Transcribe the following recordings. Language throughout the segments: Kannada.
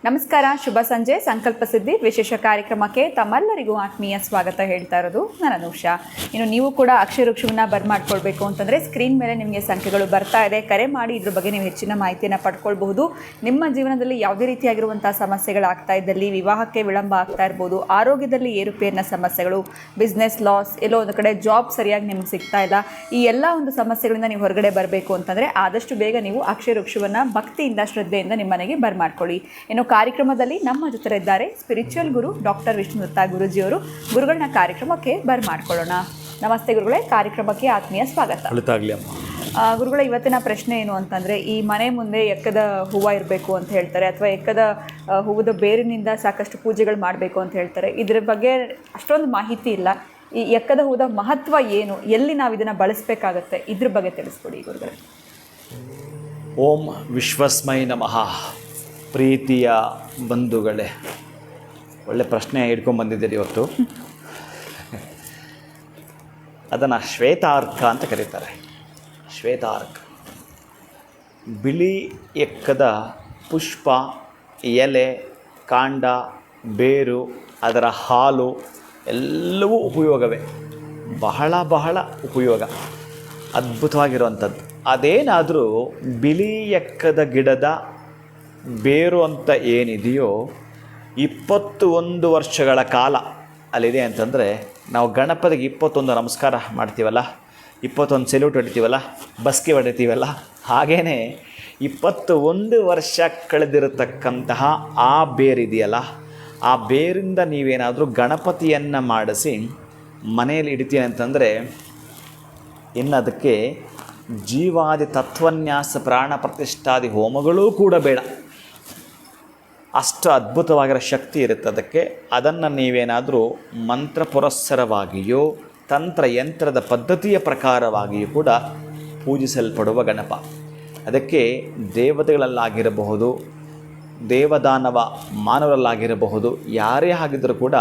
ನಮಸ್ಕಾರ, ಶುಭ ಸಂಜೆ. ಸಂಕಲ್ಪ ಸಿದ್ಧಿ ವಿಶೇಷ ಕಾರ್ಯಕ್ರಮಕ್ಕೆ ತಮ್ಮೆಲ್ಲರಿಗೂ ಆತ್ಮೀಯ ಸ್ವಾಗತ ಹೇಳ್ತಾ ಇರೋದು ನಾನು ಅನುಷಾ. ಇನ್ನು ನೀವು ಕೂಡ ಅಕ್ಷಯ ವೃಕ್ಷವನ್ನು ಬರ್ಮಾಡ್ಕೊಳ್ಬೇಕು ಅಂತಂದರೆ ಸ್ಕ್ರೀನ್ ಮೇಲೆ ನಿಮಗೆ ಸಂಖ್ಯೆಗಳು ಬರ್ತಾ ಇದೆ. ಕರೆ ಮಾಡಿ ಇದ್ರ ಬಗ್ಗೆ ನೀವು ಹೆಚ್ಚಿನ ಮಾಹಿತಿಯನ್ನು ಪಡ್ಕೊಳ್ಬಹುದು. ನಿಮ್ಮ ಜೀವನದಲ್ಲಿ ಯಾವುದೇ ರೀತಿಯಾಗಿರುವಂಥ ಸಮಸ್ಯೆಗಳಾಗ್ತಾ ಇದ್ದಲ್ಲಿ, ವಿವಾಹಕ್ಕೆ ವಿಳಂಬ ಆಗ್ತಾ ಇರ್ಬೋದು, ಆರೋಗ್ಯದಲ್ಲಿ ಏರುಪೇರಿನ ಸಮಸ್ಯೆಗಳು, ಬಿಸ್ನೆಸ್ ಲಾಸ್, ಎಲ್ಲೋ ಒಂದು ಕಡೆ ಜಾಬ್ ಸರಿಯಾಗಿ ನಿಮ್ಗೆ ಸಿಗ್ತಾ ಇಲ್ಲ, ಈ ಎಲ್ಲ ಒಂದು ಸಮಸ್ಯೆಗಳಿಂದ ನೀವು ಹೊರಗಡೆ ಬರಬೇಕು ಅಂತಂದರೆ ಆದಷ್ಟು ಬೇಗ ನೀವು ಅಕ್ಷಯ ವೃಕ್ಷವನ್ನು ಭಕ್ತಿಯಿಂದ ಶ್ರದ್ಧೆಯಿಂದ ನಿಮ್ಮ ಮನೆಗೆ ಬರ್ಮಾಡ್ಕೊಳ್ಳಿ. ಇನ್ನು ಕಾರ್ಯಕ್ರಮದಲ್ಲಿ ನಮ್ಮ ಜೊತೆ ಇದ್ದಾರೆ ಸ್ಪಿರಿಚುವಲ್ ಗುರು ಡಾಕ್ಟರ್ ವಿಷ್ಣುದತ್ತ ಗುರುಜಿಯವರು. ಗುರುಗಳನ್ನ ಕಾರ್ಯಕ್ರಮಕ್ಕೆ ಬರ್ಮಾಡ್ಕೊಳ್ಳೋಣ. ನಮಸ್ತೆ ಗುರುಗಳೇ, ಕಾರ್ಯಕ್ರಮಕ್ಕೆ ಆತ್ಮೀಯ ಸ್ವಾಗತ. ಗುರುಗಳ ಇವತ್ತಿನ ಪ್ರಶ್ನೆ ಏನು ಅಂತಂದರೆ, ಈ ಮನೆ ಮುಂದೆ ಎಕ್ಕದ ಹೂವು ಇರಬೇಕು ಅಂತ ಹೇಳ್ತಾರೆ, ಅಥವಾ ಎಕ್ಕದ ಹೂವದ ಬೇರಿನಿಂದ ಸಾಕಷ್ಟು ಪೂಜೆಗಳು ಮಾಡಬೇಕು ಅಂತ ಹೇಳ್ತಾರೆ. ಇದ್ರ ಬಗ್ಗೆ ಅಷ್ಟೊಂದು ಮಾಹಿತಿ ಇಲ್ಲ. ಈ ಎಕ್ಕದ ಹೂವದ ಮಹತ್ವ ಏನು, ಎಲ್ಲಿ ನಾವು ಇದನ್ನು ಬಳಸಬೇಕಾಗತ್ತೆ, ಇದ್ರ ಬಗ್ಗೆ ತಿಳಿಸ್ಕೊಡಿ ಗುರುಗಳೇ. ಓಂ ವಿಶ್ವಸ್ಮೈ ನಮಃ. ಪ್ರೀತಿಯ ಬಂಧುಗಳೇ, ಒಳ್ಳೆ ಪ್ರಶ್ನೆ ಹಿಡ್ಕೊಂಡ್ಬಂದಿದ್ದೀರಿ ಇವತ್ತು. ಅದನ್ನು ಶ್ವೇತಾರ್ಕ ಅಂತ ಕರೀತಾರೆ. ಶ್ವೇತಾರ್ಕ ಬಿಳಿ ಎಕ್ಕದ ಪುಷ್ಪ, ಎಲೆ, ಕಾಂಡ, ಬೇರು, ಅದರ ಹಾಲು ಎಲ್ಲವೂ ಉಪಯೋಗವೇ. ಬಹಳ ಬಹಳ ಉಪಯೋಗ, ಅದ್ಭುತವಾಗಿರುವಂಥದ್ದು. ಅದೇನಾದರೂ ಬಿಳಿ ಎಕ್ಕದ ಗಿಡದ ಬೇರು ಅಂತ ಏನಿದೆಯೋ 21 ವರ್ಷಗಳ ಕಾಲ ಅಲ್ಲಿದೆ ಅಂತಂದರೆ, ನಾವು ಗಣಪತಿಗೆ 21 ನಮಸ್ಕಾರ ಮಾಡ್ತೀವಲ್ಲ, 21 ಸೆಲ್ಯೂಟ್ ಹೊಡಿತೀವಲ್ಲ, ಬಸ್ಗೆ ಹೊಡಿತೀವಲ್ಲ, ಹಾಗೇ 21 ವರ್ಷ ಕಳೆದಿರತಕ್ಕಂತಹ ಆ ಬೇರಿದೆಯಲ್ಲ, ಆ ಬೇರಿಂದ ನೀವೇನಾದರೂ ಗಣಪತಿಯನ್ನು ಮಾಡಿಸಿ ಮನೆಯಲ್ಲಿ ಇಡ್ತೀನಿ ಅಂತಂದರೆ, ಇನ್ನು ಅದಕ್ಕೆ ಜೀವಾದಿ ತತ್ವನ್ಯಾಸ ಪ್ರಾಣ ಪ್ರತಿಷ್ಠಾದಿ ಹೋಮಗಳೂ ಕೂಡ ಬೇಡ. ಅಷ್ಟು ಅದ್ಭುತವಾಗಿರೋ ಶಕ್ತಿ ಇರುತ್ತೆ ಅದಕ್ಕೆ. ಅದನ್ನು ನೀವೇನಾದರೂ ಮಂತ್ರ ಪುರಸ್ಸರವಾಗಿಯೋ ತಂತ್ರ ಯಂತ್ರದ ಪದ್ಧತಿಯ ಪ್ರಕಾರವಾಗಿಯೂ ಕೂಡ ಪೂಜಿಸಲ್ಪಡುವ ಗಣಪ. ಅದಕ್ಕೆ ದೇವತೆಗಳಲ್ಲಾಗಿರಬಹುದು, ದೇವದಾನವ ಮಾನವರಲ್ಲಾಗಿರಬಹುದು, ಯಾರೇ ಆಗಿದ್ದರೂ ಕೂಡ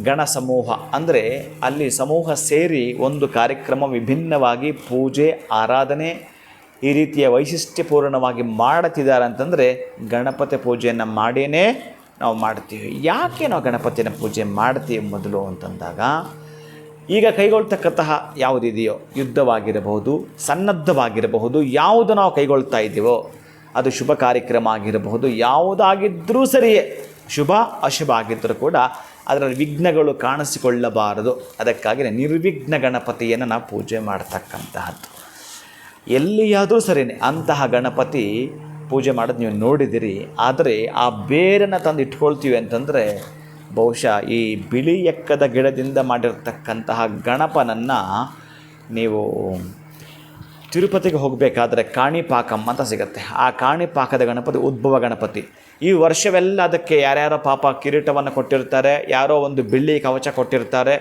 ಗಣ ಸಮೂಹ ಅಂದರೆ ಅಲ್ಲಿ ಸಮೂಹ ಸೇರಿ ಒಂದು ಕಾರ್ಯಕ್ರಮ ವಿಭಿನ್ನವಾಗಿ ಪೂಜೆ ಆರಾಧನೆ ಈ ರೀತಿಯ ವೈಶಿಷ್ಟ್ಯಪೂರ್ಣವಾಗಿ ಮಾಡುತ್ತಿದ್ದಾರೆ ಅಂತಂದರೆ ಗಣಪತಿ ಪೂಜೆಯನ್ನು ಮಾಡೇ ನಾವು ಮಾಡ್ತೀವಿ. ಯಾಕೆ ನಾವು ಗಣಪತಿನ ಪೂಜೆ ಮಾಡ್ತೀವಿ ಮೊದಲು ಅಂತಂದಾಗ, ಈಗ ಕೈಗೊಳ್ತಕ್ಕಂತಹ ಯಾವುದಿದೆಯೋ ಯುದ್ಧವಾಗಿರಬಹುದು, ಸನ್ನದ್ಧವಾಗಿರಬಹುದು, ಯಾವುದು ನಾವು ಕೈಗೊಳ್ತಾ ಇದ್ದೀವೋ ಅದು ಶುಭ ಕಾರ್ಯಕ್ರಮ ಆಗಿರಬಹುದು, ಯಾವುದಾಗಿದ್ದರೂ ಸರಿಯೇ, ಶುಭ ಅಶುಭ ಆಗಿದ್ದರೂ ಕೂಡ ಅದರಲ್ಲಿ ವಿಘ್ನಗಳು ಕಾಣಿಸಿಕೊಳ್ಳಬಾರದು. ಅದಕ್ಕಾಗಿ ನಿರ್ವಿಘ್ನ ಗಣಪತಿಯನ್ನು ನಾವು ಪೂಜೆ ಮಾಡ್ತಕ್ಕಂತಹದ್ದು. ಎಲ್ಲಿಯಾದರೂ ಸರಿಯೇ ಅಂತಹ ಗಣಪತಿ ಪೂಜೆ ಮಾಡೋದು ನೀವು ನೋಡಿದಿರಿ. ಆದರೆ ಆ ಬೇರನ್ನು ತಂದು ಇಟ್ಕೊಳ್ತೀವಿ ಅಂತಂದರೆ, ಬಹುಶಃ ಈ ಬಿಳಿ ಎಕ್ಕದ ಗಿಡದಿಂದ ಮಾಡಿರ್ತಕ್ಕಂತಹ ಗಣಪನನ್ನು ನೀವು ತಿರುಪತಿಗೆ ಹೋಗಬೇಕಾದ್ರೆ ಕಾಣಿಪಾಕಮ್ಮ ಅಂತ ಸಿಗುತ್ತೆ. ಆ ಕಾಣಿಪಾಕದ ಗಣಪತಿ ಉದ್ಭವ ಗಣಪತಿ. ಈ ವರ್ಷವೆಲ್ಲ ಅದಕ್ಕೆ ಯಾರ್ಯಾರೋ ಪಾಪ ಕಿರೀಟವನ್ನು ಕೊಟ್ಟಿರ್ತಾರೆ, ಯಾರೋ ಒಂದು ಬೆಳ್ಳಿ ಕವಚ ಕೊಟ್ಟಿರ್ತಾರೆ,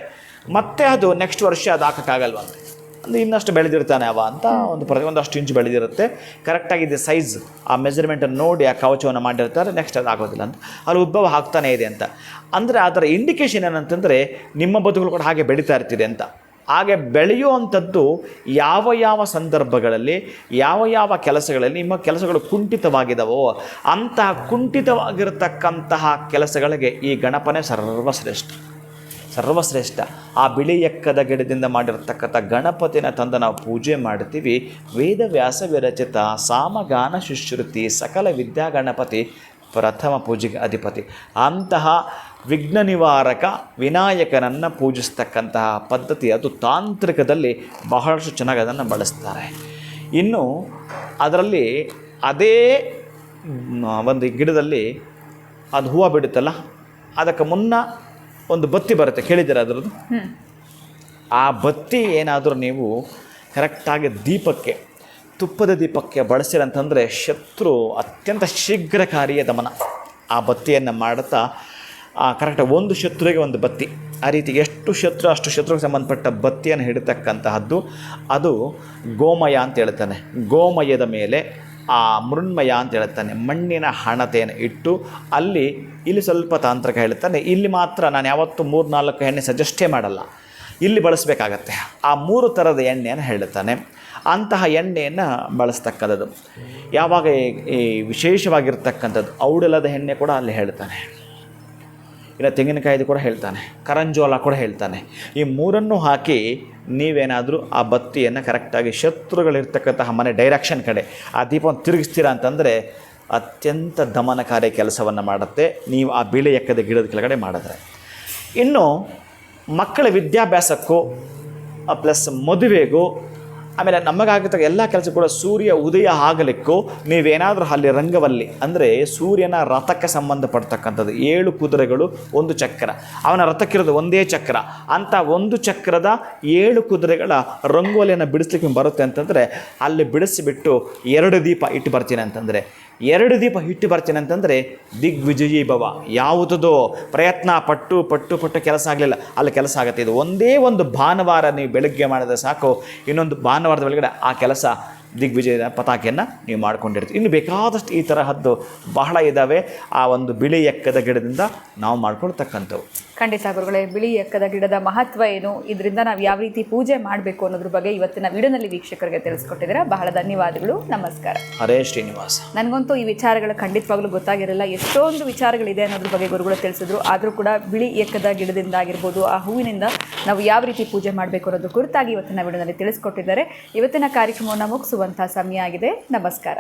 ಮತ್ತು ಅದು ನೆಕ್ಸ್ಟ್ ವರ್ಷ ಅದು ಹಾಕೋಕ್ಕಾಗಲ್ವಂತೆ. ಅಂದರೆ ಇನ್ನಷ್ಟು ಬೆಳೆದಿರ್ತಾನೆ ಅವ ಅಂತ ಒಂದಷ್ಟು ಇಂಚು ಬೆಳೆದಿರುತ್ತೆ. ಕರೆಕ್ಟಾಗಿದೆ ಸೈಜ್, ಆ ಮೆಜರ್ಮೆಂಟನ್ನು ನೋಡಿ ಆ ಕವಚವನ್ನು ಮಾಡಿರ್ತಾರೆ, ನೆಕ್ಸ್ಟ್ ಅದು ಆಗೋದಿಲ್ಲ ಅಂತ. ಅಲ್ಲಿ ಉದ್ಭವ ಆಗ್ತಾನೇ ಇದೆ ಅಂತ. ಅಂದರೆ ಅದರ ಇಂಡಿಕೇಶನ್ ಏನಂತಂದರೆ ನಿಮ್ಮ ಬದುಕುಗಳು ಕೂಡ ಹಾಗೆ ಬೆಳೀತಾ ಇರ್ತಿದೆ ಅಂತ. ಹಾಗೆ ಬೆಳೆಯುವಂಥದ್ದು ಯಾವ ಯಾವ ಸಂದರ್ಭಗಳಲ್ಲಿ, ಯಾವ ಯಾವ ಕೆಲಸಗಳಲ್ಲಿ ನಿಮ್ಮ ಕೆಲಸಗಳು ಕುಂಠಿತವಾಗಿದ್ದಾವೋ ಅಂತಹ ಕುಂಠಿತವಾಗಿರತಕ್ಕಂತಹ ಕೆಲಸಗಳಿಗೆ ಈ ಗಣಪನೇ ಸರ್ವಶ್ರೇಷ್ಠ. ಆ ಬಿಳಿ ಎಕ್ಕದ ಗಿಡದಿಂದ ಮಾಡಿರ್ತಕ್ಕಂಥ ಗಣಪತಿನ ತಂದು ನಾವು ಪೂಜೆ ಮಾಡ್ತೀವಿ. ವೇದವ್ಯಾಸ ವಿರಚಿತ ಸಾಮಗಾನ ಶುಶ್ರುತಿ ಸಕಲ ವಿದ್ಯಾ ಗಣಪತಿ ಪ್ರಥಮ ಪೂಜೆಗೆ ಅಧಿಪತಿ. ಅಂತಹ ವಿಘ್ನ ನಿವಾರಕ ವಿನಾಯಕನನ್ನು ಪೂಜಿಸ್ತಕ್ಕಂತಹ ಪದ್ಧತಿ ಅದು ತಾಂತ್ರಿಕದಲ್ಲಿ ಬಹಳಷ್ಟು ಚೆನ್ನಾಗಿ ಅದನ್ನು ಬಳಸ್ತಾರೆ. ಇನ್ನು ಅದರಲ್ಲಿ ಅದೇ ಒಂದು ಗಿಡದಲ್ಲಿ ಅದು ಹೂವು ಬಿಡುತ್ತಲ್ಲ, ಅದಕ್ಕೆ ಮುನ್ನ ಒಂದು ಬತ್ತಿ ಬರುತ್ತೆ, ಕೇಳಿದ್ದೀರ ಅದರದ್ದು? ಆ ಬತ್ತಿ ಏನಾದರೂ ನೀವು ಕರೆಕ್ಟಾಗಿ ದೀಪಕ್ಕೆ, ತುಪ್ಪದ ದೀಪಕ್ಕೆ ಬಳಸಿರಂತಂದರೆ ಶತ್ರು ಅತ್ಯಂತ ಶೀಘ್ರಕಾರಿಯ ದಮನ. ಆ ಬತ್ತಿಯನ್ನು ಮಾಡುತ್ತಾ ಕರೆಕ್ಟಾಗಿ ಒಂದು ಶತ್ರುವಿಗೆ ಒಂದು ಬತ್ತಿ, ಆ ರೀತಿ ಎಷ್ಟು ಶತ್ರು ಅಷ್ಟು ಶತ್ರುಗೆ ಸಂಬಂಧಪಟ್ಟ ಬತ್ತಿಯನ್ನು ಹಿಡಿತಕ್ಕಂತಹದ್ದು ಅದು ಗೋಮಯ ಅಂತ ಹೇಳ್ತಾನೆ. ಗೋಮಯದ ಮೇಲೆ ಆ ಮೃಣ್ಮಯ ಅಂತ ಹೇಳ್ತಾನೆ, ಮಣ್ಣಿನ ಹಣತೆಯನ್ನು ಇಟ್ಟು ಇಲ್ಲಿ ಸ್ವಲ್ಪ ತಾಂತ್ರಿಕ ಹೇಳ್ತಾನೆ. ಇಲ್ಲಿ ಮಾತ್ರ ನಾನು ಯಾವತ್ತೂ 3-4 ಎಣ್ಣೆ ಸಜೆಸ್ಟೇ ಮಾಡಲ್ಲ, ಇಲ್ಲಿ ಬಳಸಬೇಕಾಗತ್ತೆ. ಆ 3 ಥರದ ಎಣ್ಣೆಯನ್ನು ಹೇಳ್ತಾನೆ. ಅಂತಹ ಎಣ್ಣೆಯನ್ನು ಬಳಸ್ತಕ್ಕಂಥದ್ದು. ಯಾವಾಗ ಈ ವಿಶೇಷವಾಗಿರ್ತಕ್ಕಂಥದ್ದು ಔಡಲದ ಎಣ್ಣೆ ಕೂಡ ಅಲ್ಲಿ ಹೇಳ್ತಾನೆ, ಇಲ್ಲ ತೆಂಗಿನಕಾಯಿದು ಕೂಡ ಹೇಳ್ತಾನೆ, ಕರಂಜೋಲ ಕೂಡ ಹೇಳ್ತಾನೆ. ಈ ಮೂರನ್ನು ಹಾಕಿ ನೀವೇನಾದರೂ ಆ ಬತ್ತಿಯನ್ನು ಕರೆಕ್ಟಾಗಿ ಶತ್ರುಗಳಿರ್ತಕ್ಕಂತಹ ಮನೆ ಡೈರೆಕ್ಷನ್ ಕಡೆ ಆ ದೀಪವನ್ನು ತಿರುಗಿಸ್ತೀರಾ ಅಂತಂದರೆ ಅತ್ಯಂತ ದಮನಕಾರಿ ಕೆಲಸವನ್ನು ಮಾಡುತ್ತೆ ನೀವು ಆ ಬಿಳಿ ಎಕ್ಕದ ಗಿಡದ ಕೆಳಗಡೆ ಮಾಡಿದ್ರೆ. ಇನ್ನು ಮಕ್ಕಳ ವಿದ್ಯಾಭ್ಯಾಸಕ್ಕೂ ಪ್ಲಸ್ ಮದುವೆಗೂ ಆಮೇಲೆ ನಮಗಾಗಿರ್ತಕ್ಕ ಎಲ್ಲ ಕೆಲಸ ಕೂಡ ಸೂರ್ಯ ಉದಯ ಆಗಲಿಕ್ಕೂ ನೀವೇನಾದರೂ ಅಲ್ಲಿ ರಂಗವಲ್ಲಿ ಅಂದರೆ ಸೂರ್ಯನ ರಥಕ್ಕೆ ಸಂಬಂಧಪಡ್ತಕ್ಕಂಥದ್ದು 7 ಕುದುರೆಗಳು 1 ಚಕ್ರ, ಅವನ ರಥಕ್ಕಿರೋದು ಒಂದೇ ಚಕ್ರ, ಅಂಥ 1 ಚಕ್ರದ 7 ಕುದುರೆಗಳ ರಂಗೋಲಿಯನ್ನು ಬಿಡಿಸ್ಲಿಕ್ಕೆ ಬರುತ್ತೆ ಅಂತಂದರೆ ಅಲ್ಲಿ ಬಿಡಿಸಿಬಿಟ್ಟು 2 ದೀಪ ಇಟ್ಟು ಬರ್ತೀನಿ ಅಂತಂದರೆ 2 ದೀಪ ಇಟ್ಟು ಬರ್ತೀನಿ ಅಂತಂದರೆ ದಿಗ್ವಿಜಯೀ ಭವ. ಯಾವುದೋ ಪ್ರಯತ್ನ ಪಟ್ಟು ಕೆಲಸ ಆಗಲಿಲ್ಲ, ಅಲ್ಲಿ ಕೆಲಸ ಆಗುತ್ತೆ. ಇದು ಒಂದೇ ಒಂದು ಭಾನುವಾರ ನೀವು ಬೆಳಗ್ಗೆ ಮಾಡಿದ್ರೆ ಸಾಕು, ಇನ್ನೊಂದು ಭಾನುವಾರದ ಒಳಗಡೆ ಆ ಕೆಲಸ ದಿಗ್ವಿಜಯದ ಪತಾಕೆಯನ್ನು ನೀವು ಮಾಡ್ಕೊಂಡಿರ್ತೀವಿ. ಇನ್ನು ಬೇಕಾದಷ್ಟು ಈ ತರಹದ್ದು ಬಹಳ ಇದ್ದಾವೆ. ಆ ಒಂದು ಬಿಳಿ ಎಕ್ಕದ ಗಿಡದಿಂದ ನಾವು ಮಾಡ್ಕೊಳ್ತಕ್ಕಂಥವು. ಖಂಡಿತ ಗುರುಗಳೇ, ಬಿಳಿ ಎಕ್ಕದ ಗಿಡದ ಮಹತ್ವ ಏನು, ಇದರಿಂದ ನಾವು ಯಾವ ರೀತಿ ಪೂಜೆ ಮಾಡಬೇಕು ಅನ್ನೋದ್ರ ಬಗ್ಗೆ ಇವತ್ತಿನ ವಿಡಿಯೋನಲ್ಲಿ ವೀಕ್ಷಕರಿಗೆ ತಿಳಿಸ್ಕೊಟ್ಟಿದ್ದೀರಾ. ಬಹಳ ಧನ್ಯವಾದಗಳು. ನಮಸ್ಕಾರ. ಹರೇ ಶ್ರೀನಿವಾಸ. ನನಗಂತೂ ಈ ವಿಚಾರಗಳು ಖಂಡಿತವಾಗ್ಲೂ ಗೊತ್ತಾಗಿರಲಿಲ್ಲ. ಎಷ್ಟೊಂದು ವಿಚಾರಗಳಿದೆ ಅನ್ನೋದ್ರ ಬಗ್ಗೆ ಗುರುಗಳು ತಿಳಿಸಿದ್ರು. ಆದರೂ ಕೂಡ ಬಿಳಿ ಎಕ್ಕದ ಗಿಡದಿಂದ ಆಗಿರ್ಬೋದು, ಆ ಹೂವಿನಿಂದ ನಾವು ಯಾವ ರೀತಿ ಪೂಜೆ ಮಾಡಬೇಕು ಅನ್ನೋದು ಕುರಿತಾಗಿ ಇವತ್ತಿನ ವಿಡಿಯೋನಲ್ಲಿ ತಿಳಿಸ್ಕೊಟ್ಟಿದ್ದಾರೆ. ಇವತ್ತಿನ ಕಾರ್ಯಕ್ರಮವನ್ನು ಮುಗಿಸುವಂಥ ಸಮಯ ಆಗಿದೆ. ನಮಸ್ಕಾರ.